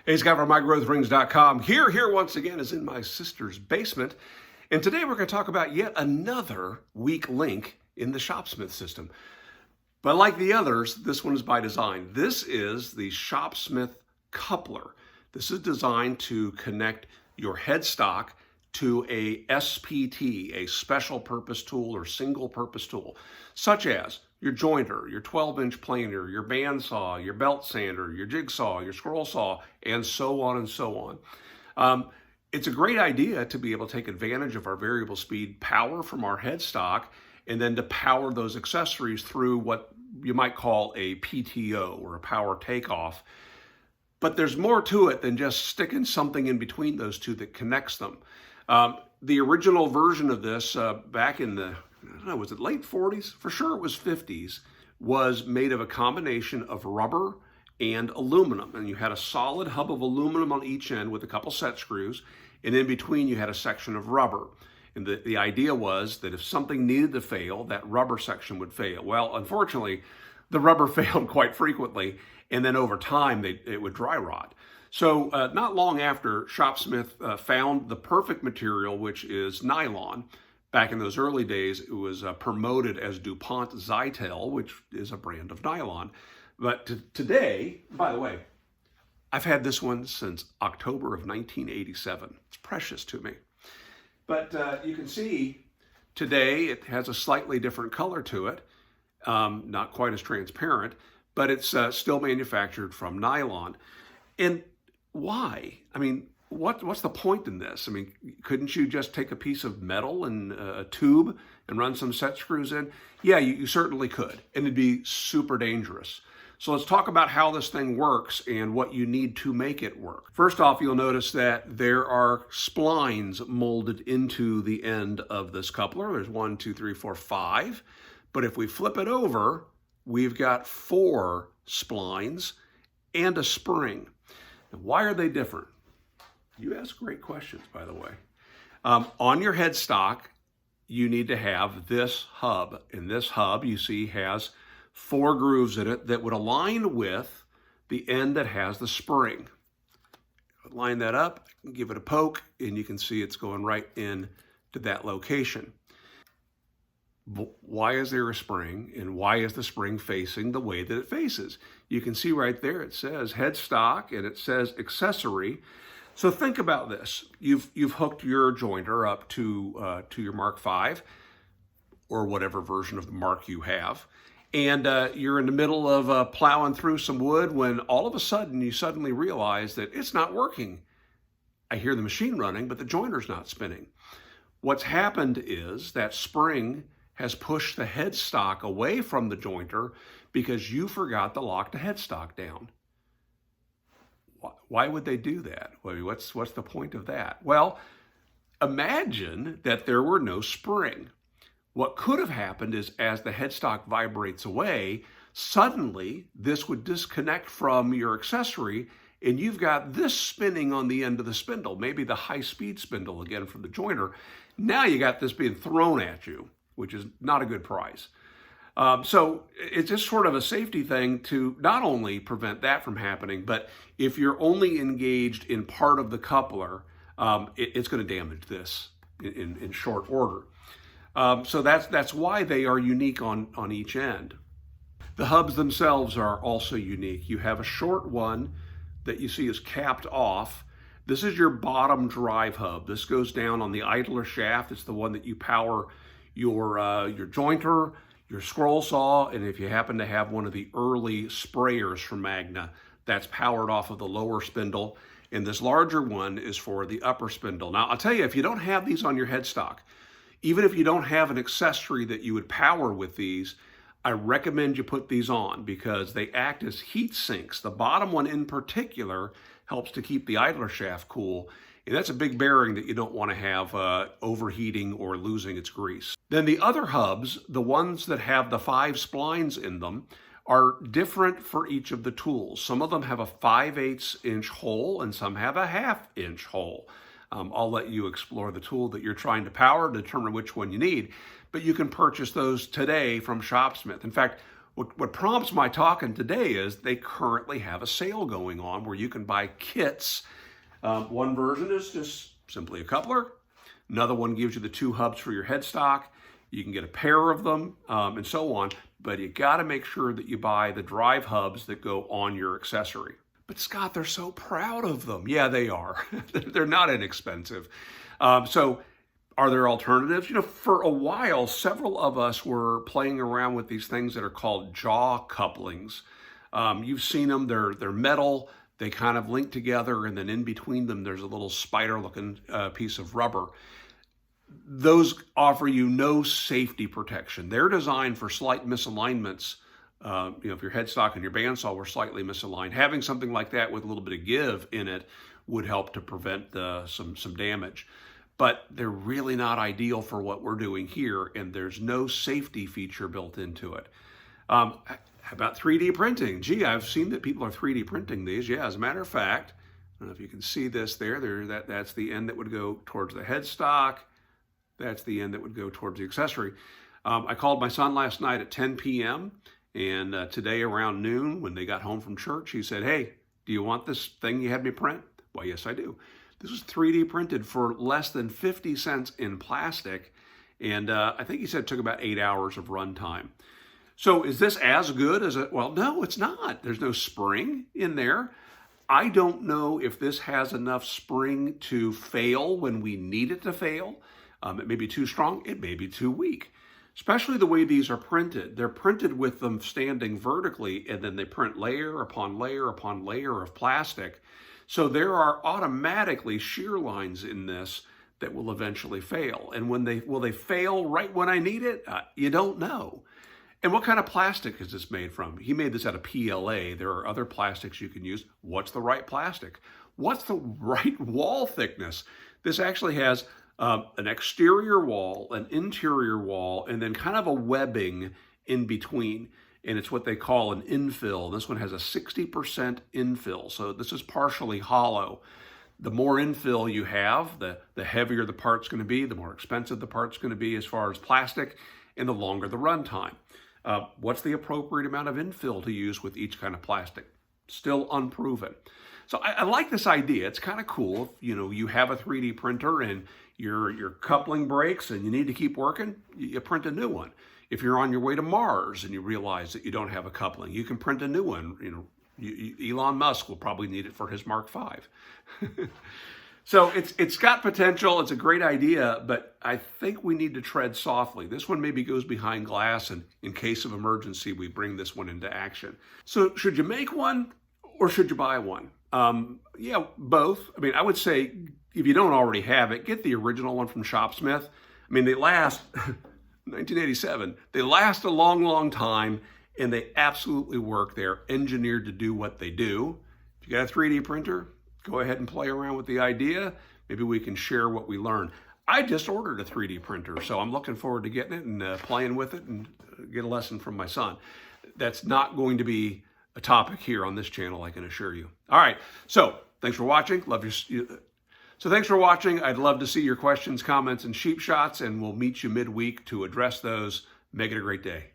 Hey, Scott from MyGrowthRings.com. Here once again is in my sister's basement. And today we're going to talk about yet another weak link in the Shopsmith system. But like the others, this one is by design. This is the Shopsmith coupler. This is designed to connect your headstock to a SPT, a special purpose tool or single purpose tool, such as your jointer, your 12-inch planer, your bandsaw, your belt sander, your jigsaw, your scroll saw, and so on and so on. It's a great idea to be able to take advantage of our variable speed power from our headstock and then to power those accessories through what you might call a PTO or a power takeoff. But there's more to it than just sticking something in between those two that connects them. The original version of this back in the, I don't know, was it late 40s? For sure it was 50s, was made of a combination of rubber and aluminum. And you had a solid hub of aluminum on each end with a couple set screws. And in between you had a section of rubber. And the idea was that if something needed to fail, that rubber section would fail. Well, unfortunately, the rubber failed quite frequently. And then over time, it would dry rot. So not long after, Shopsmith found the perfect material, which is nylon. Back in those early days, it was promoted as DuPont Zytel, which is a brand of nylon. But today, by the way, I've had this one since October of 1987. It's precious to me. But you can see today it has a slightly different color to it, not quite as transparent, but it's still manufactured from nylon. And why? I mean, what's the point in this? I mean, couldn't you just take a piece of metal and a tube and run some set screws in? Yeah, you certainly could, and it'd be super dangerous. So let's talk about how this thing works and what you need to make it work. First off, you'll notice that there are splines molded into the end of this coupler. There's 1, 2, 3, 4, 5. But if we flip it over, we've got 4 splines and a spring. Now, why are they different? You ask great questions, by the way. On your headstock, you need to have this hub. And this hub, you see, has 4 grooves in it that would align with the end that has the spring. Line that up, give it a poke, and you can see it's going right in to that location. Why is there a spring, and why is the spring facing the way that it faces? You can see right there it says headstock and it says accessory. So think about this. You've hooked your jointer up to your Mark V or whatever version of the Mark you have, and you're in the middle of plowing through some wood when all of a sudden you suddenly realize that it's not working. I hear the machine running, but the jointer's not spinning. What's happened is that spring has pushed the headstock away from the jointer because you forgot to lock the headstock down. Why would they do that? What's the point of that? Well, imagine that there were no spring. What could have happened is as the headstock vibrates away, suddenly this would disconnect from your accessory and you've got this spinning on the end of the spindle, maybe the high-speed spindle again from the jointer. Now you got this being thrown at you, which is not a good price. So it's just sort of a safety thing to not only prevent that from happening, but if you're only engaged in part of the coupler, it's going to damage this in short order. So that's why they are unique on each end. The hubs themselves are also unique. You have a short one that you see is capped off. This is your bottom drive hub. This goes down on the idler shaft. It's the one that you power your jointer, your scroll saw, and if you happen to have one of the early sprayers from Magna, that's powered off of the lower spindle. And this larger one is for the upper spindle. Now, I'll tell you, if you don't have these on your headstock, even if you don't have an accessory that you would power with these, I recommend you put these on because they act as heat sinks. The bottom one in particular helps to keep the idler shaft cool. And that's a big bearing that you don't want to have overheating or losing its grease. Then the other hubs, the ones that have the 5 splines in them, are different for each of the tools. Some of them have a 5/8 inch hole and some have a 1/2 inch hole. I'll let you explore the tool that you're trying to power, determine which one you need, but you can purchase those today from Shopsmith. In fact, What prompts my talking today is they currently have a sale going on where you can buy kits. One version is just simply a coupler. Another one gives you the 2 hubs for your headstock. You can get a pair of them and so on, but you got to make sure that you buy the drive hubs that go on your accessory. But Scott, they're so proud of them. Yeah, they are. They're not inexpensive. So are there alternatives? For a while, several of us were playing around with these things that are called jaw couplings. You've seen them. They're metal. They kind of link together, and then in between them, there's a little spider-looking piece of rubber. Those offer you no safety protection. They're designed for slight misalignments. If your headstock and your bandsaw were slightly misaligned, having something like that with a little bit of give in it would help to prevent some damage. But they're really not ideal for what we're doing here, and there's no safety feature built into it. How about 3D printing? Gee, I've seen that people are 3D printing these. Yeah, as a matter of fact, I don't know if you can see this there. That's the end that would go towards the headstock. That's the end that would go towards the accessory. I called my son last night at 10 p.m., and today around noon, when they got home from church, he said, "Hey, do you want this thing you had me print?" Well, yes, I do. This was 3D printed for less than 50 cents in plastic, and I think he said it took about 8 hours of runtime. So is this as good as it? Well, no, it's not. There's no spring in there. I don't know if this has enough spring to fail when we need it to fail. It may be too strong. It may be too weak. Especially the way these are printed. They're printed with them standing vertically, and then they print layer upon layer upon layer of plastic. So there are automatically shear lines in this that will eventually fail. And will they fail right when I need it? You don't know. And what kind of plastic is this made from? He made this out of PLA. There are other plastics you can use. What's the right plastic? What's the right wall thickness? This actually has an exterior wall, an interior wall, and then kind of a webbing in between. And it's what they call an infill. This one has a 60% infill, so this is partially hollow. The more infill you have, the heavier the part's going to be, the more expensive the part's going to be as far as plastic, and the longer the runtime. What's the appropriate amount of infill to use with each kind of plastic? Still unproven. So I like this idea. It's kind of cool. You have a 3D printer and your coupling breaks and you need to keep working, you print a new one. If you're on your way to Mars and you realize that you don't have a coupling, you can print a new one. Elon Musk will probably need it for his Mark V. So it's got potential. It's a great idea, but I think we need to tread softly. This one maybe goes behind glass, and in case of emergency, we bring this one into action. So should you make one or should you buy one? Yeah, both. I mean, I would say if you don't already have it, get the original one from Shopsmith. I mean, they last, 1987, they last a long, long time, and they absolutely work. They're engineered to do what they do. If you got a 3D printer, go ahead and play around with the idea. Maybe we can share what we learn. I just ordered a 3D printer, so I'm looking forward to getting it and playing with it and get a lesson from my son. That's not going to be a topic here on this channel, I can assure you. All right, so thanks for watching. Thanks for watching. I'd love to see your questions, comments, and sheep shots, and we'll meet you midweek to address those. Make it a great day.